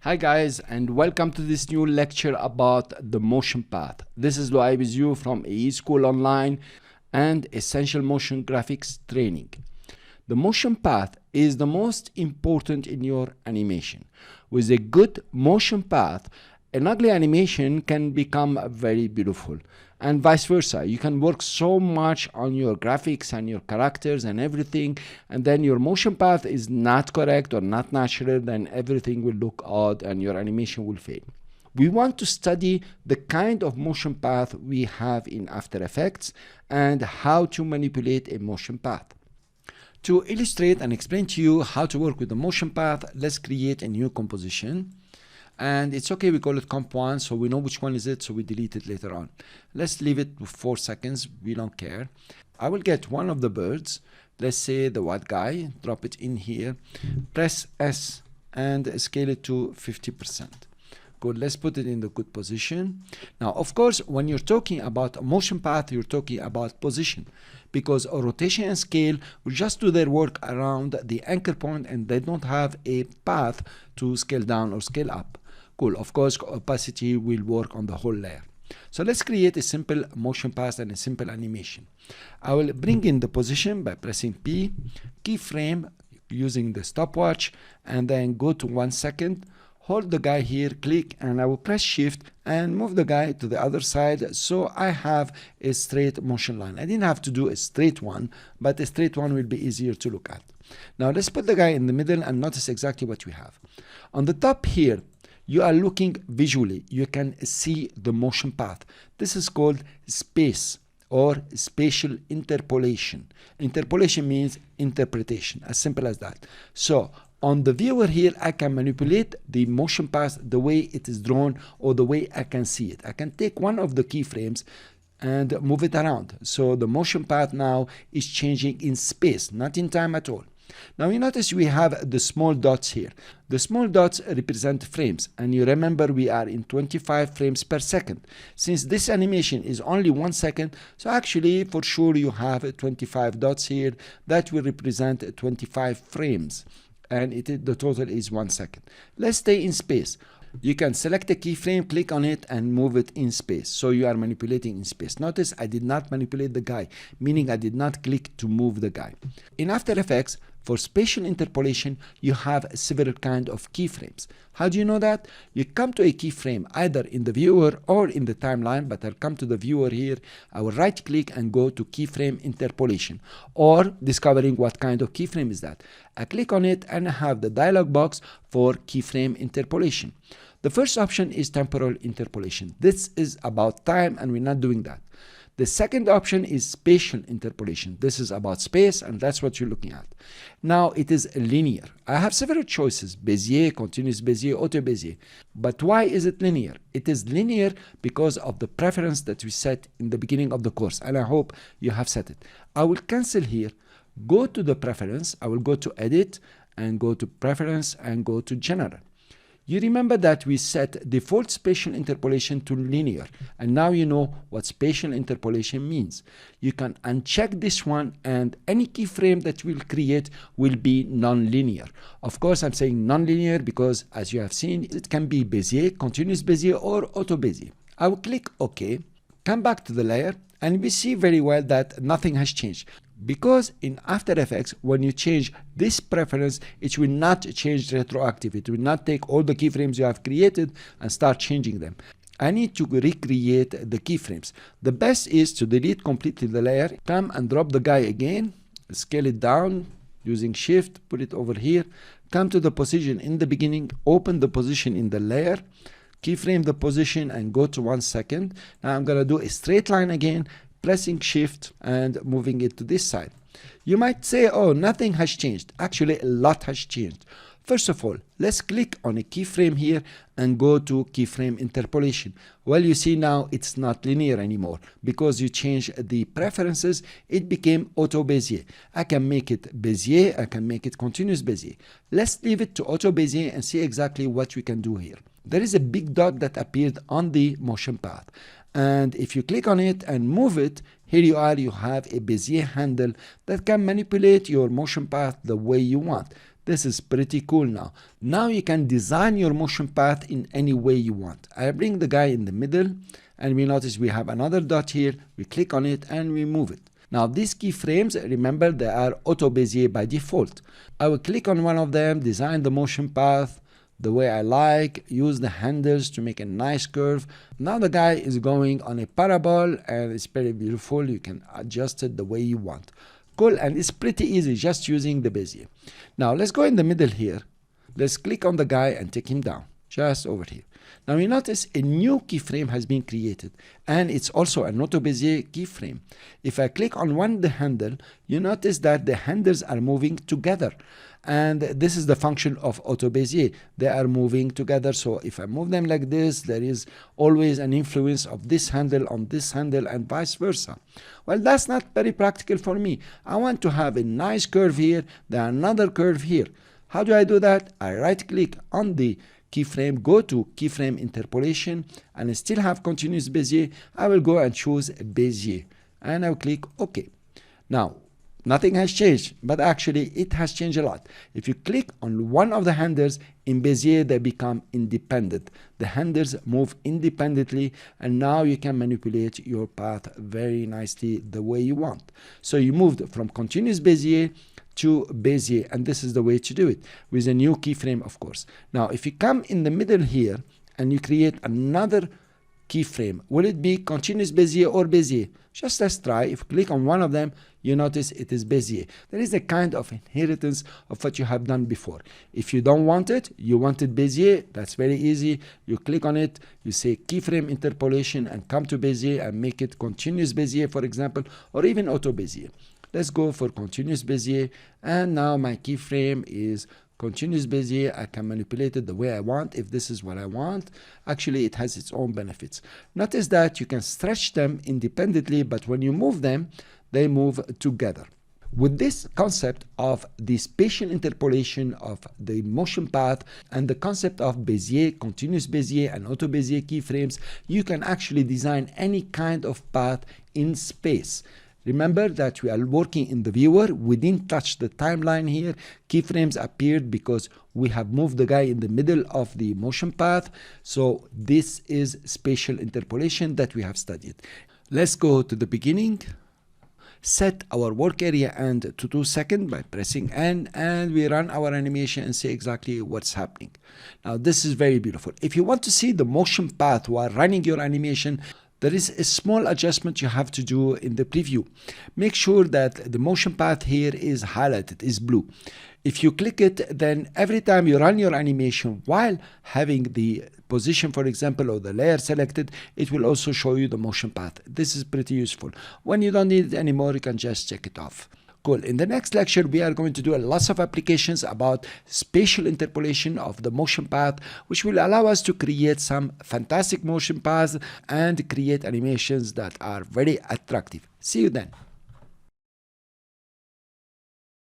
Hi guys, and welcome to this new lecture about the motion path. This is Luay with you from AE School Online and Essential Motion Graphics Training. The motion path is the most important in your animation. With a good motion path, an ugly animation can become very beautiful, and vice versa. You can work so much on your graphics and your characters and everything, and then your motion path is not correct or not natural, then everything will look odd and your animation will fail. We want to study the kind of motion path we have in After Effects and how to manipulate a motion path. To illustrate and explain to you how to work with the motion path, let's create a new composition. And it's okay, we call it comp1 so we know which one is it, so we delete it later on. Let's leave it for 4 seconds, we don't care. I will get one of the birds, let's say the white guy, drop it in here, press S and scale it to 50%. Good, let's put it in the good position. Now, of course, when you're talking about a motion path, you're talking about position, because a rotation and scale will just do their work around the anchor point and they don't have a path to scale down or scale up. Cool, of course, opacity will work on the whole layer. So let's create a simple motion path and a simple animation. I will bring in the position by pressing P, keyframe using the stopwatch, and then go to 1 second. Hold the guy here, click, and I will press shift and move the guy to the other side so I have a straight motion line. I didn't have to do a straight one, but a straight one will be easier to look at. Now let's put the guy in the middle and notice exactly what we have. On the top here, you are looking visually. You can see the motion path. This is called space or spatial interpolation. Interpolation means interpretation, as simple as that. So on the viewer here, I can manipulate the motion path the way it is drawn or the way I can see it. I can take one of the keyframes and move it around. So the motion path now is changing in space, not in time at all. Now you notice we have the small dots here. The small dots represent frames, and you remember we are in 25 frames per second. Since this animation is only 1 second, so actually for sure you have 25 dots here that will represent 25 frames. And the total is 1 second. Let's stay in space. You can select a keyframe, click on it, and move it in space. So you are manipulating in space. Notice I did not manipulate the guy, meaning I did not click to move the guy. In After Effects, for spatial interpolation, you have several kinds of keyframes. How do you know that? You come to a keyframe either in the viewer or in the timeline, but I'll come to the viewer here. I will right click and go to keyframe interpolation, or discovering what kind of keyframe is that. I click on it and I have the dialog box for keyframe interpolation. The first option is temporal interpolation. This is about time and we're not doing that. The second option is spatial interpolation. This is about space and that's what you're looking at. Now it is linear. I have several choices: Bezier, continuous Bezier, auto Bezier. But why is it linear? It is linear because of the preference that we set in the beginning of the course, and I hope you have set it. I will cancel here, go to the preference, I will go to edit and go to preference and go to general. You remember that we set default spatial interpolation to linear, and now you know what spatial interpolation means. You can uncheck this one and any keyframe that we'll create will be non-linear. Of course, I'm saying non-linear because, as you have seen, it can be Bezier, continuous Bezier, or auto Bezier. I will click OK, come back to the layer, and we see very well that nothing has changed. Because in After Effects, when you change this preference, it will not change retroactive. It will not take all the keyframes you have created and start changing them. I need to recreate the keyframes. The best is to delete completely the layer, come and drop the guy again, scale it down using shift, put it over here, come to the position in the beginning, open the position in the layer, keyframe the position and go to 1 second. Now I'm going to do a straight line again, pressing shift and moving it to this side. You might say, oh, nothing has changed. Actually, a lot has changed. First of all, let's click on a keyframe here and go to keyframe interpolation. Well, you see now it's not linear anymore because you changed the preferences. It became auto Bezier. I can make it Bezier, I can make it continuous Bezier. Let's leave it to auto Bezier and see exactly what we can do here. There is a big dot that appeared on the motion path. And if you click on it and move it, here you are, you have a Bezier handle that can manipulate your motion path the way you want. This is pretty cool now. Now you can design your motion path in any way you want. I bring the guy in the middle, and we notice we have another dot here. We click on it and we move it. Now these keyframes, remember, they are auto Bezier by default. I will click on one of them, design the motion path the way I like, use the handles to make a nice curve. Now the guy is going on a parabol and it's very beautiful. You can adjust it the way you want. Cool, and it's pretty easy just using the Bezier. Now let's go in the middle here. Let's click on the guy and take him down, just over here. Now you notice a new keyframe has been created, and it's also an auto Bezier keyframe. If I click on one the handle, you notice that the handles are moving together, and this is the function of auto Bezier. They are moving together, so if I move them like this, there is always an influence of this handle on this handle and vice versa. Well, that's not very practical for me. I want to have a nice curve here, then another curve here. How do I do that? I right click on the keyframe, go to keyframe interpolation, and I still have continuous Bezier. I will go and choose Bezier, and I'll click OK. Now, nothing has changed, but actually it has changed a lot. If you click on one of the handles in Bezier, they become independent. The handles move independently, and now you can manipulate your path very nicely the way you want. So you moved from continuous Bezier to Bezier, and this is the way to do it, with a new keyframe, of course. Now, if you come in the middle here and you create another keyframe, will it be continuous Bezier or Bezier? Just let's try. If you click on one of them, you notice it is Bezier. There is a kind of inheritance of what you have done before. If you don't want it, you want it Bezier, that's very easy. You click on it, you say keyframe interpolation and come to Bezier and make it continuous Bezier, for example, or even auto Bezier. Let's go for continuous Bezier, and now my keyframe is continuous Bezier. I can manipulate it the way I want if this is what I want. Actually, it has its own benefits. Notice that you can stretch them independently, but when you move them, they move together. With this concept of the spatial interpolation of the motion path and the concept of Bezier, continuous Bezier, and auto Bezier keyframes, you can actually design any kind of path in space. Remember that we are working in the viewer. We didn't touch the timeline here. Keyframes appeared because we have moved the guy in the middle of the motion path. So this is spatial interpolation that we have studied. Let's go to the beginning. Set our work area and to 2 seconds by pressing N, and we run our animation and see exactly what's happening. Now this is very beautiful. If you want to see the motion path while running your animation, there is a small adjustment you have to do in the preview. Make sure that the motion path here is highlighted, is blue. If you click it, then every time you run your animation while having the position, for example, or the layer selected, it will also show you the motion path. This is pretty useful. When you don't need it anymore, you can just check it off. Cool. In the next lecture, we are going to do lots of applications about spatial interpolation of the motion path, which will allow us to create some fantastic motion paths and create animations that are very attractive. See you then.